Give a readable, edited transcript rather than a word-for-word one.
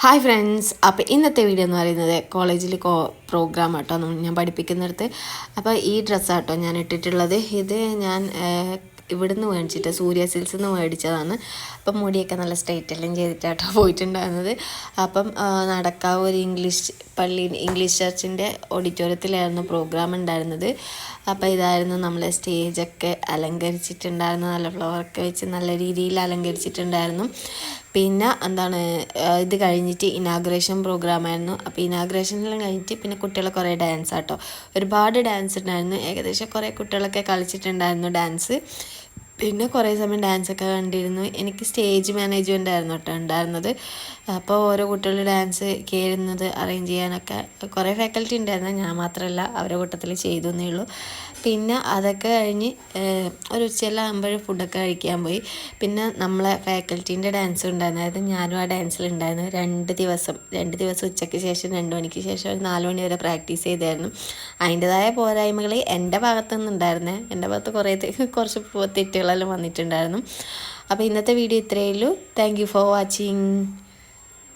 Hi friends, അപ്പോൾ ഇന്നത്തെ video എന്ന് പറയുന്നത് കോളേജിൽ പ്രോഗ്രാം ആട്ടോ ഞാൻ പഠിപ്പിക്കുന്നിടത്ത്. അപ്പോൾ ഈ ഡ്രസ്സാട്ടോ ഞാൻ ഇട്ടിട്ടുള്ളത്. ഇത് ഞാൻ ഇവിടുന്ന് മേടിച്ചിട്ട് സൂര്യ സിൽസിൽ നിന്ന് മേടിച്ചതാണ്. അപ്പം മുടിയൊക്കെ നല്ല സ്ട്രെയിറ്റ് എല്ലാം ചെയ്തിട്ടാട്ടോ പോയിട്ടുണ്ടായിരുന്നത്. അപ്പം നടക്കാവ് ഒരു ഇംഗ്ലീഷ് ചർച്ചിൻ്റെ ഓഡിറ്റോറിയത്തിലായിരുന്നു പ്രോഗ്രാം ഉണ്ടായിരുന്നത്. അപ്പോൾ ഇതായിരുന്നു നമ്മളെ സ്റ്റേജൊക്കെ അലങ്കരിച്ചിട്ടുണ്ടായിരുന്നു. നല്ല ഫ്ലവറൊക്കെ വെച്ച് നല്ല രീതിയിൽ അലങ്കരിച്ചിട്ടുണ്ടായിരുന്നു. പിന്നെ ഇത് കഴിഞ്ഞിട്ട് ഇനാഗ്രേഷൻ പ്രോഗ്രാമായിരുന്നു. അപ്പോൾ ഇനാഗ്രേഷനെല്ലാം കഴിഞ്ഞിട്ട് പിന്നെ കുട്ടികൾ കുറേ ഡാൻസ് ആട്ടോ, ഒരുപാട് ഡാൻസ് ഉണ്ടായിരുന്നു. ഏകദേശം കുറേ കുട്ടികളൊക്കെ കളിച്ചിട്ടുണ്ടായിരുന്നു ഡാൻസ്. പിന്നെ കുറേ സമയം ഡാൻസൊക്കെ കണ്ടിരുന്നു. എനിക്ക് സ്റ്റേജ് മാനേജ്മെൻ്റ് ആയിരുന്നു കേട്ടോ ഉണ്ടായിരുന്നത്. അപ്പോൾ ഓരോ കുട്ടികൾ ഡാൻസ് കയറുന്നത് അറേഞ്ച് ചെയ്യാനൊക്കെ കുറേ ഫാക്കൽറ്റി ഉണ്ടായിരുന്നു. ഞാൻ മാത്രമല്ല, അവരുടെ കൂട്ടത്തിൽ ചെയ്തു എന്നേ ഉള്ളൂ. പിന്നെ അതൊക്കെ കഴിഞ്ഞ് ഒരു ഉച്ചയെല്ലാം ആകുമ്പോൾ ഫുഡൊക്കെ കഴിക്കാൻ പോയി. പിന്നെ നമ്മളെ ഫാക്കൽറ്റീൻ്റെ ഡാൻസ് ഉണ്ടായിരുന്നു. അതായത് ഞാനും ആ ഡാൻസിലുണ്ടായിരുന്നു. രണ്ട് ദിവസം ഉച്ചയ്ക്ക് ശേഷം 2 മണിക്ക് ശേഷം ഒരു 4 മണി വരെ പ്രാക്ടീസ് ചെയ്തായിരുന്നു. അതിൻ്റെതായ പോരായ്മകൾ എൻ്റെ ഭാഗത്തു നിന്നുണ്ടായിരുന്നേ. എൻ്റെ ഭാഗത്ത് കുറച്ച് തെറ്റുകളെല്ലാം വന്നിട്ടുണ്ടായിരുന്നു. അപ്പോൾ ഇന്നത്തെ വീഡിയോ ഇത്രയേ ഉള്ളൂ. Thank you for watching.